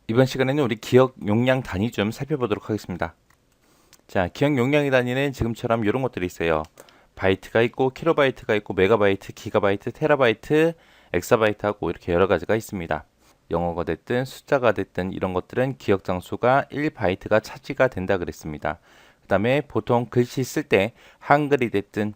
이번 시간에는 우리 기억 용량 단위 좀 살펴보도록 하겠습니다. 자, 기억 용량의 단위는 지금처럼 이런 것들이 있어요. 바이트가 있고 킬로바이트가 있고 메가바이트, 기가바이트, 테라바이트, 엑사바이트하고 이렇게 여러 가지가 있습니다. 영어가 됐든 숫자가 됐든 이런 것들은 기억 장수가 1바이트가 차지가 된다 그랬습니다. 그 다음에 보통 글씨 쓸 때 한글이 됐든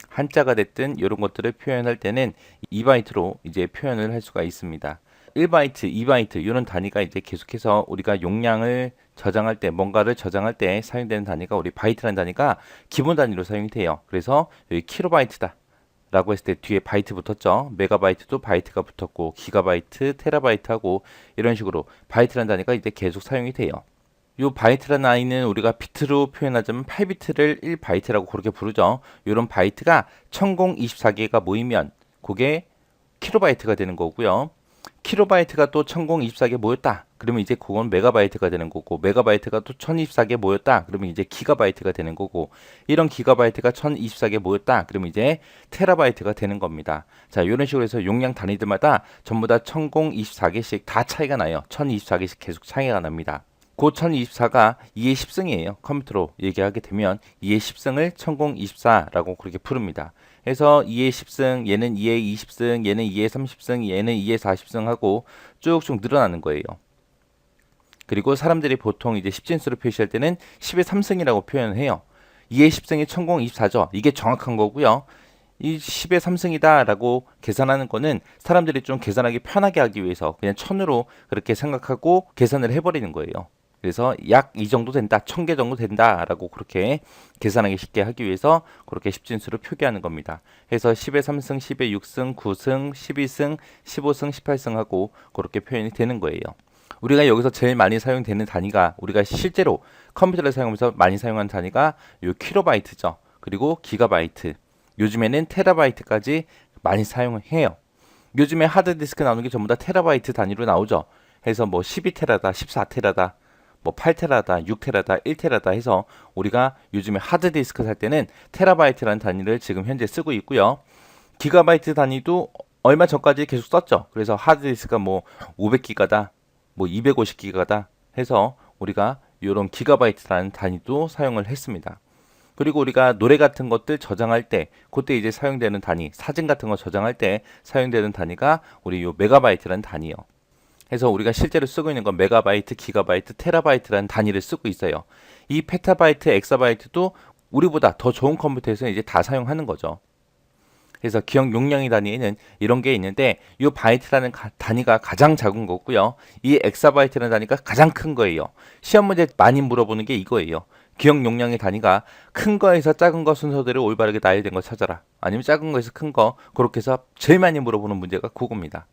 한자가 됐든 이런 것들을 표현할 때는 2바이트로 이제 표현을 할 수가 있습니다. 1바이트, 2바이트 이런 단위가 이제 계속해서 우리가 용량을 저장할 때 뭔가를 저장할 때 사용되는 단위가 우리 바이트라는 단위가 기본 단위로 사용이 돼요. 그래서 여기 킬로바이트다 라고 했을 때 뒤에 바이트 붙었죠. 메가바이트도 바이트가 붙었고 기가바이트, 테라바이트하고 이런 식으로 바이트라는 단위가 이제 계속 사용이 돼요. 요 바이트라는 아이는 우리가 비트로 표현하자면 8비트를 1바이트라고 그렇게 부르죠. 이런 바이트가 1024개가 모이면 그게 킬로바이트가 되는 거고요. 킬로바이트가 또 1024개 모였다. 그러면 이제 그건 메가바이트가 되는 거고, 메가바이트가 또 1024개 모였다. 그러면 이제 기가바이트가 되는 거고, 이런 기가바이트가 1024개 모였다. 그러면 이제 테라바이트가 되는 겁니다. 자, 이런 식으로 해서 용량 단위들마다 전부 다 1024개씩 다 차이가 나요. 1024개씩 계속 차이가 납니다. 그 1024가 2의 10승이에요. 컴퓨터로 얘기하게 되면 2의 10승을 1024라고 그렇게 부릅니다. 그래서 2의 10승, 얘는 2의 20승, 얘는 2의 30승, 얘는 2의 40승 하고 쭉쭉 늘어나는 거예요. 그리고 사람들이 보통 이제 10진수로 표시할 때는 10의 3승이라고 표현을 해요. 2의 10승이 1024죠. 이게 정확한 거고요. 이 10의 3승이다 라고 계산하는 거는 사람들이 좀 계산하기 편하게 하기 위해서 그냥 1000으로 그렇게 생각하고 계산을 해버리는 거예요. 그래서 약 이 정도 된다, 1000개 정도 된다라고 그렇게 계산하기 쉽게 하기 위해서 그렇게 10진수로 표기하는 겁니다. 그래서 10의 3승, 10의 6승, 9승, 12승, 15승, 18승 하고 그렇게 표현이 되는 거예요. 우리가 여기서 제일 많이 사용되는 단위가 우리가 실제로 컴퓨터를 사용하면서 많이 사용하는 단위가 요 킬로바이트죠. 그리고 기가바이트. 요즘에는 테라바이트까지 많이 사용해요. 요즘에 하드디스크 나오는 게 전부 다 테라바이트 단위로 나오죠. 해서 뭐 12테라다, 14테라다, 뭐 8테라다, 6테라다, 1테라다 해서 우리가 요즘에 하드디스크 살 때는 테라바이트라는 단위를 지금 현재 쓰고 있고요. 기가바이트 단위도 얼마 전까지 계속 썼죠. 그래서 하드디스크가 뭐 500기가다, 뭐 250기가다 해서 우리가 이런 기가바이트라는 단위도 사용을 했습니다. 그리고 우리가 노래 같은 것들 저장할 때 그때 이제 사용되는 단위, 사진 같은 거 저장할 때 사용되는 단위가 우리 요 메가바이트라는 단위예요. 해서 우리가 실제로 쓰고 있는 건 메가바이트, 기가바이트, 테라바이트라는 단위를 쓰고 있어요. 이 페타바이트, 엑사바이트도 우리보다 더 좋은 컴퓨터에서 이제 다 사용하는 거죠. 그래서 기억 용량의 단위에는 이런 게 있는데 이 바이트라는 단위가 가장 작은 거고요. 이 엑사바이트라는 단위가 가장 큰 거예요. 시험 문제 많이 물어보는 게 이거예요. 기억 용량의 단위가 큰 거에서 작은 거 순서대로 올바르게 나열된 거 찾아라. 아니면 작은 거에서 큰 거 그렇게 해서 제일 많이 물어보는 문제가 그겁니다.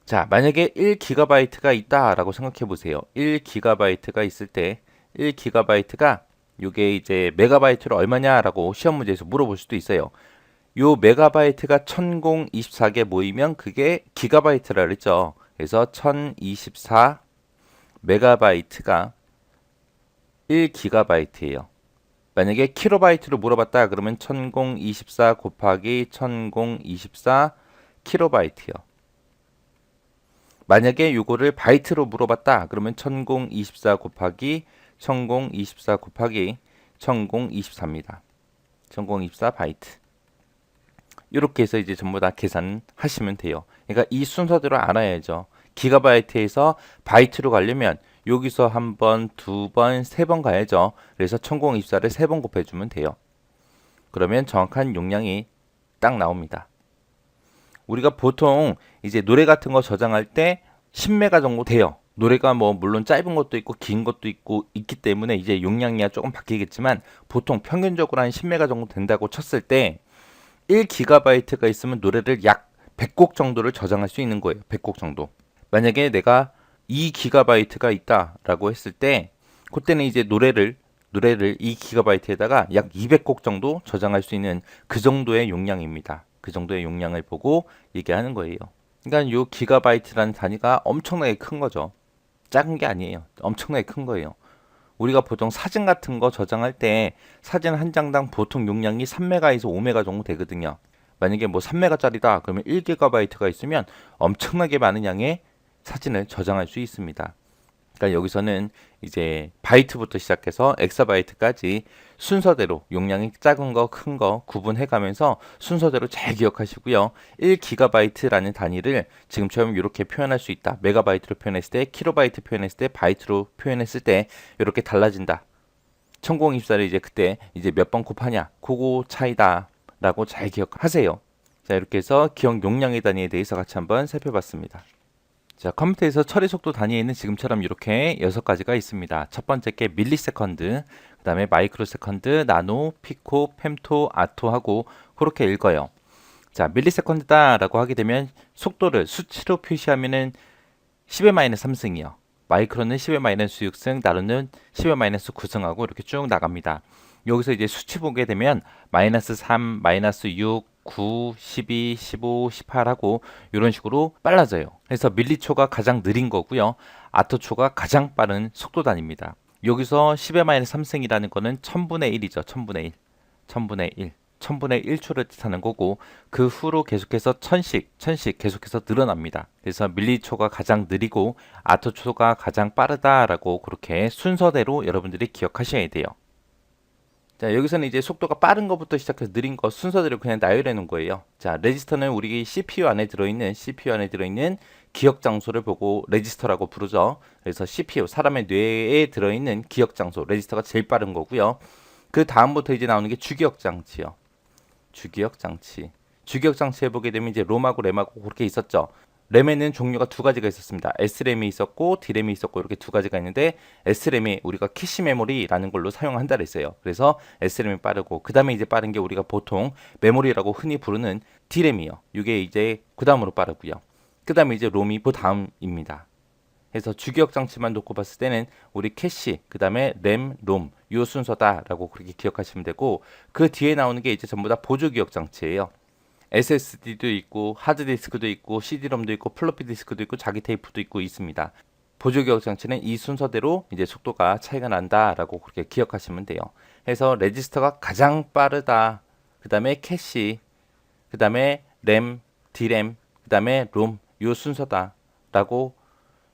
자, 만약에 1기가바이트가 있다라고 생각해 보세요. 1기가바이트가 있을 때 1기가바이트가 이게 이제 메가바이트로 얼마냐라고 시험 문제에서 물어볼 수도 있어요. 요 메가바이트가 1024개 모이면 그게 기가바이트라 그랬죠. 그래서 1024 메가바이트가 1기가바이트예요. 만약에 킬로바이트로 물어봤다 그러면 1024 곱하기 1024 킬로바이트요. 만약에 요거를 바이트로 물어봤다 그러면 1024 곱하기 1024 곱하기 1024입니다. 1024 바이트. 이렇게 해서 이제 전부 다 계산하시면 돼요. 그러니까 이 순서대로 알아야죠. 기가바이트에서 바이트로 가려면 여기서 한 번, 두 번, 세 번 가야죠. 그래서 1024를 세 번 곱해주면 돼요. 그러면 정확한 용량이 딱 나옵니다. 우리가 보통 이제 노래 같은 거 저장할 때 10메가 정도 돼요. 노래가 뭐 물론 짧은 것도 있고 긴 것도 있고 있기 때문에 이제 용량이 조금 바뀌겠지만 보통 평균적으로 한 10메가 정도 된다고 쳤을 때 1기가바이트가 있으면 노래를 약 100곡 정도를 저장할 수 있는 거예요. 100곡 정도. 만약에 내가 2기가바이트가 있다라고 했을 때 그때는 이제 노래를 2기가바이트에다가 약 200곡 정도 저장할 수 있는 그 정도의 용량입니다. 그 정도의 용량을 보고 얘기하는 거예요. 그러니까 요 기가바이트라는 단위가 엄청나게 큰 거죠. 작은 게 아니에요. 엄청나게 큰 거예요. 우리가 보통 사진 같은 거 저장할 때 사진 한 장당 보통 용량이 3메가에서 5메가 정도 되거든요. 만약에 뭐 3메가짜리다 그러면 1기가바이트가 있으면 엄청나게 많은 양의 사진을 저장할 수 있습니다. 그러니까 여기서는 이제 바이트부터 시작해서 엑사바이트까지 순서대로 용량이 작은 거, 큰 거 구분해 가면서 순서대로 잘 기억하시고요. 1GB라는 단위를 지금처럼 이렇게 표현할 수 있다. 메가바이트로 표현했을 때, 킬로바이트 표현했을 때, 바이트로 표현했을 때 이렇게 달라진다. 1024를 이제 그때 이제 몇 번 곱하냐, 그거 차이다라고 잘 기억하세요. 자, 이렇게 해서 기억 용량의 단위에 대해서 같이 한번 살펴봤습니다. 자, 컴퓨터에서 처리 속도 단위에는 지금처럼 이렇게 6가지가 있습니다. 첫 번째 게 밀리세컨드, 그 다음에 마이크로세컨드, 나노, 피코, fem토, 아토하고 그렇게 읽어요. 자, 밀리세컨드다라고 하게 되면 속도를 수치로 표시하면은 10의 마이너스 3승이요. 마이크로는 10의 마이너스 6승, 나노는 10의 마이너스 9승하고 이렇게 쭉 나갑니다. 여기서 이제 수치 보게 되면 마이너스 3, 마이너스 6, 9, 12, 15, 18하고 이런 식으로 빨라져요. 그래서 밀리초가 가장 느린 거고요. 아토초가 가장 빠른 속도단입니다. 여기서 10의 마이너스 3승이라는 거는 1000분의 1이죠. 1000분의 1. 1000분의 1. 1000분의 1초를 뜻하는 거고 그 후로 계속해서 1000씩 계속해서 늘어납니다. 그래서 밀리초가 가장 느리고 아토초가 가장 빠르다라고 그렇게 순서대로 여러분들이 기억하셔야 돼요. 자, 여기서는 이제 속도가 빠른 것부터 시작해서 느린 거 순서대로 그냥 나열해 놓은 거예요. 자, 레지스터는 우리 CPU 안에 들어있는 기억 장소를 보고 레지스터라고 부르죠. 그래서 CPU, 사람의 뇌에 들어있는 기억 장소, 레지스터가 제일 빠른 거고요. 그 다음부터 이제 나오는 게 주기억 장치요. 주기억 장치 해보게 되면 이제 롬하고 램하고 그렇게 있었죠. 램에는 종류가 두 가지가 있었습니다. S램이 있었고 D램이 있었고 이렇게 두 가지가 있는데 S램이 우리가 캐시 메모리라는 걸로 사용한다 그랬어요. 그래서 S램이 빠르고 그 다음에 이제 빠른 게 우리가 보통 메모리라고 흔히 부르는 D램이요. 이게 이제 그 다음으로 빠르고요. 그 다음에 이제 롬이 그 다음입니다. 그래서 주기억 장치만 놓고 봤을 때는 우리 캐시, 그 다음에 램, 롬 요 순서다라고 그렇게 기억하시면 되고 그 뒤에 나오는 게 이제 전부 다 보조기억 장치예요. SSD도 있고 하드디스크도 있고 CD롬도 있고 플로피 디스크도 있고 자기 테이프도 있고 있습니다. 보조기억 장치는 이 순서대로 이제 속도가 차이가 난다라고 그렇게 기억하시면 돼요. 그래서 레지스터가 가장 빠르다. 그 다음에 캐시, 그 다음에 램, D램, 그 다음에 롬 요 순서다라고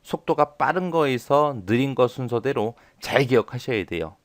속도가 빠른 거에서 느린 거 순서대로 잘 기억하셔야 돼요.